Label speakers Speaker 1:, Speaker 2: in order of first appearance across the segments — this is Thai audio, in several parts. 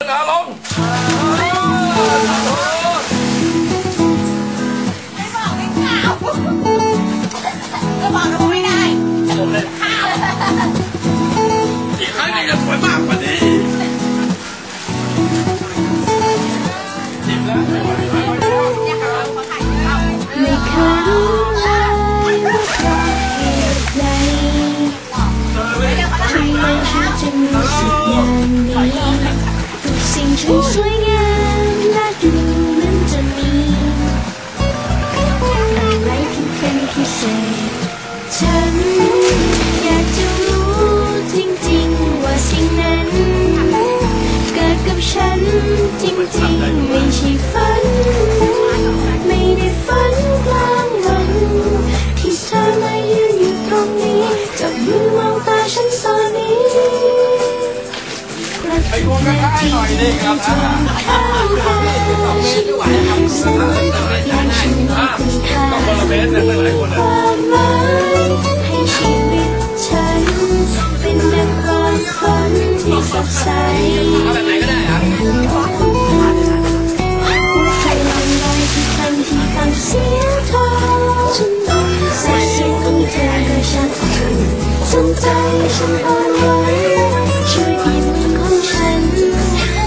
Speaker 1: นาลง
Speaker 2: ไม่บอกไม่ข่าวก็บอกเราไม่ได้ผมเลยข่าว
Speaker 1: อีกครั้งนึงจะสวยมากกว่านี้จิ้มแล้ว
Speaker 3: ไม่เคยรู้เลยว่าเพราะเหตุใดทำไมฉันจึงรู้สึกอย่างนี้ทุกสิ่งช่างสวยงามและดูเหมือนจะมีอะไรที่เป็นพิเศษฉันอยากจะรู้จริงๆว่าสิ่งนั้นเกิดกับฉันจริงๆไม่ใช่ฝันไม่ได้ฝันกลางวันที่เธอมายืนอยู่ตรงนี้จับมือมองตาฉันตอนนี้
Speaker 1: ไอ้พวกก็ให้หน่อยดิครับ
Speaker 3: ข้างกายฉันรู้สึกอย่างฉันมีคุณค่าความหมายให้ชีวิตฉันเป็นดังความฝันที่สดใสหัวใจลอยลอยทุกครั้งที่ฟังเสียงเธอและเสียงของเธอก็ชัดจนใจฉันอ่อนไหวช่วยหยิบมือของฉัน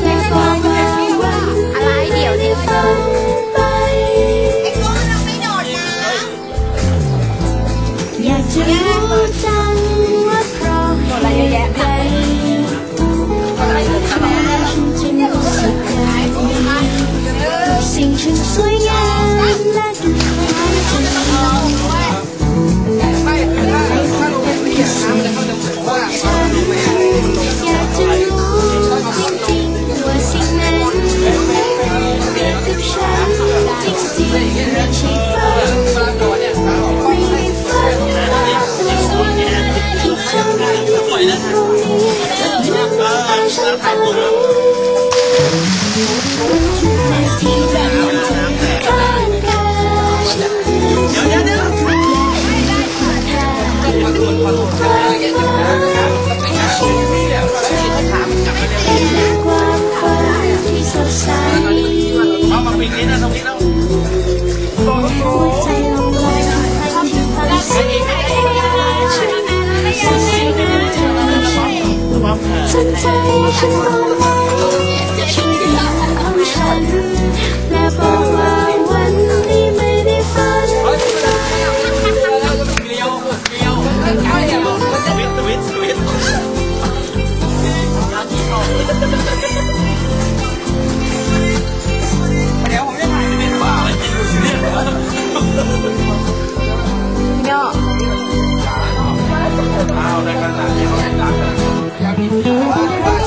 Speaker 3: และบอกว่าวันนี้ไม่ได้ฝันไปอยากจะรู้จังว่าเพราะเหตุใดทำไมฉันจึงรู้สึกอย่างนี้ทุกสิ่งฉันสวยงามและดูคล้ายจะมีอะไรที่เป็นพิเศษฉันอยากจะรู้จริงๆว่าสิ่งนั้นเกิดกับฉันจริงๆไม่ใช่ฝันไม่ได้ฝันที่เธอมาอยู่ตรงนี้จับมือมองตาฉันตอนนี้ทุกนาทีที่มันเธอข้างกายฉันรู้สึกและมีคุณค่าให้ชีวิตฉันเป็นความฝันที่สดใสหัวใจลงลอยทุกครั้งที่ฟังเสียงฉันเสียงของเธอสนใจฉันมองไว้ช่วยยิ้มของฉันและบอกว่าวันนี้ไม่ได้ฝัน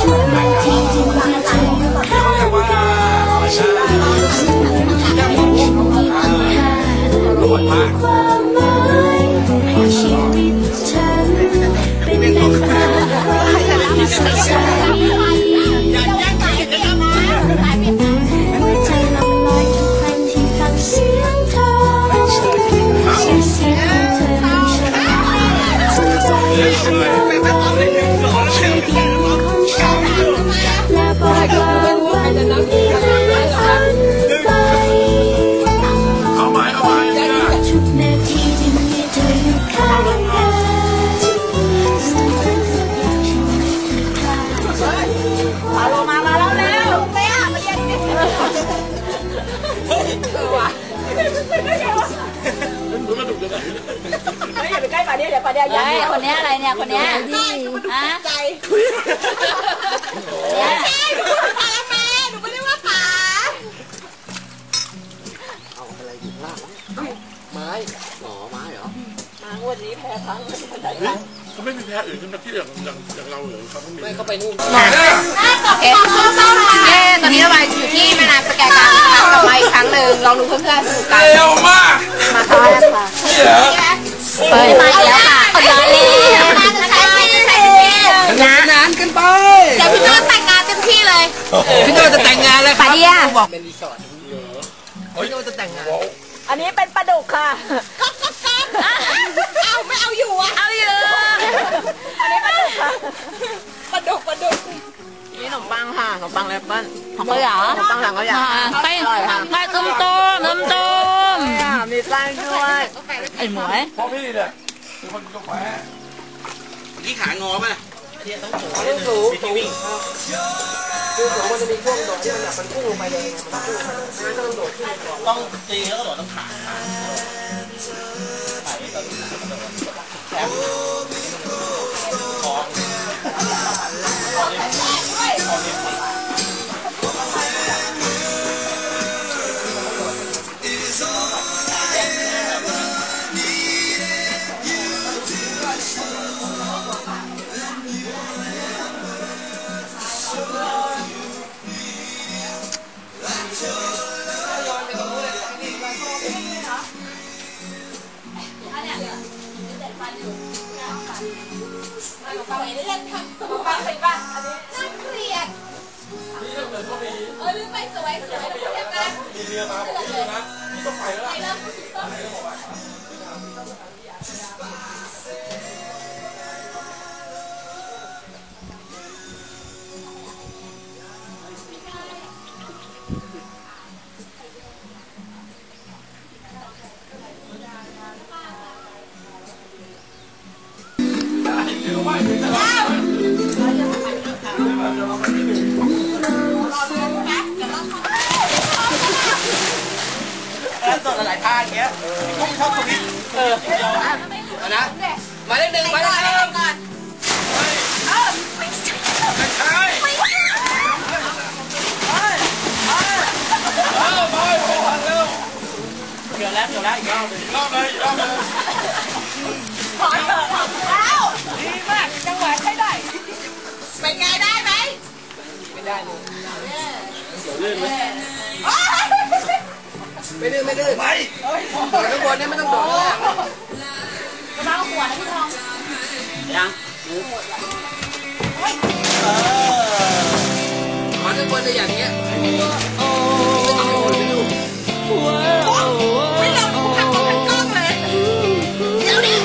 Speaker 3: ทุกนาทีที่มีเธออยู่ข้างกายฉันรู้สึกอย่างฉันมีคุณค่าความหมายให้ชีวิตฉันเป็นดังความฝันที่สดใสหัวใจลอยลอยทุกครั้งที่ฟังเสียงเธอเสียงของเธอสนใจฉันมองไว้ช่วยยิ้มของฉันและบอกว่าวันนี้ไม่ได้ฝันไปทุกนาทีที่มีเธออยู่ข้างกายฉันรู้สึกอย่างฉันมีคุณค่า
Speaker 2: มาลงมาแล้วแล้วไม่อ่ะมาเย็นนี่ว่ะอย่าไปใกล้ป่าเดียวเดี๋ยวป่าเดียวยั
Speaker 4: คนนี้อะไรเนี่ยคนนี้ฮะ
Speaker 2: ใจไม่ใช่หนูพูดป่าแล้วแม่หนูไม่ได้ว่าป่า
Speaker 5: เอาอะไรอยู่ล่างไม้หน่อไม้เหรอ
Speaker 2: มาวันนี้แพ้พัง
Speaker 1: เขาไม่มีแพ้อื่นขึ้นมาที่อย่างเราเหรอเขาต้องมี
Speaker 5: ไม่เขาไปนู่น
Speaker 4: โอเคตอนนี้เราอยู่ที่แม่น้ำสแกกลางกลับมาอีกครั้งหนึ่งลองดูเพื่อนๆสนุกกัน
Speaker 1: เร็วมาก
Speaker 4: มาค่ะเปิดมาอีกแล้วค่ะคนร้อนเลย
Speaker 5: นานกันไป
Speaker 4: เดี๋ยวพี่โน้ตแต่งงานเต็มที่เลย
Speaker 5: พี่โน้ตจะแต่งงานแล้วครับ
Speaker 4: ปาเดีย
Speaker 5: บอกเป็นรีสอร์ทพี่โน้ตจะแต่งงาน
Speaker 2: อันนี้เป็นปลาดุกค่ะเอาไม่เอาอยู่อ่ะเอาอยู่อันนี้ปลาดุกค่ะปลาดุก
Speaker 4: นี่ขนมปังค่ะขน มปังแอปเปิ้ล
Speaker 2: ของเขาเหรอ
Speaker 4: ขนมปังถังขยะ
Speaker 2: ไส้ไส้ต้มๆ
Speaker 4: มีไส้ด้วย
Speaker 2: ไอ้หมวย
Speaker 1: เพราะพี่เนี่ยเป็นคนกาแฟที่ขางอป่ะ
Speaker 5: ต้องสูงสูงคือสูงมันจะมีช่วงโดดที่มันแบบมันพุ่งลงไปเลยมันพุ่งลงไปเลยต้องโดดขึ้นก่อน
Speaker 1: ต้องตีแล้วก็โดดต้องขา
Speaker 2: ลืมไปสวยๆมีเรือมาบอกพี่นะพี่ต้องไปแล้วแล้วตัวหลายท่าอย่างเงี้ยกุ้งชอบตรงนี้เอานะมาเลขหนึ่งมาเลขหนึ่งก่อนไม่ใช่เดี๋ยวแล้วอีกรอบเลยขอเถอะแล้วดีมากจังหวะใช้ได้เป็นไงได้ไหมไม่ได้เลยเดี๋ยวลื่นไหม
Speaker 5: ไม่ดื้อโดดข้างบนเนี่ยไม่ต้องโดดข้างล่าง
Speaker 2: กระเป๋าหัวนะพี่ทอง
Speaker 1: ยัง
Speaker 5: ขอข้างบนจะอย่างเงี้ยไม่ต้องโดดไม่ดู
Speaker 2: ไม่ลองดูทำกับกล้องเลยเดี๋ยวนี้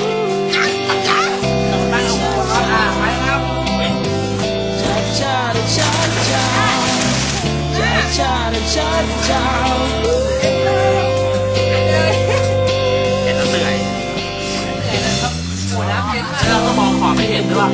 Speaker 2: จัง
Speaker 1: ตั้งหัวไปครับเห็นแล้วเหนื่อยเราก็มองขอบไม่เห็นด้วย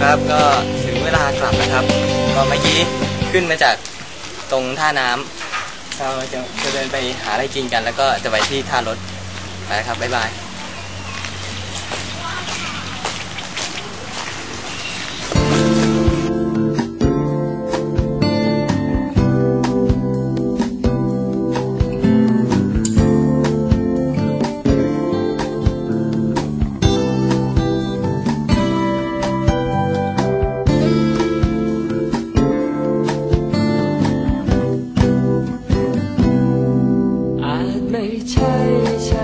Speaker 6: ครับก็ถึงเวลากลับนะครับก็เมื่อกี้ขึ้นมาจากตรงท่าน้ำเราจะเดินไปหาอะไรกินกันแล้วก็จะไปที่ท่ารถไปครับบ๊ายบาย
Speaker 3: ไม่ใช่ฉั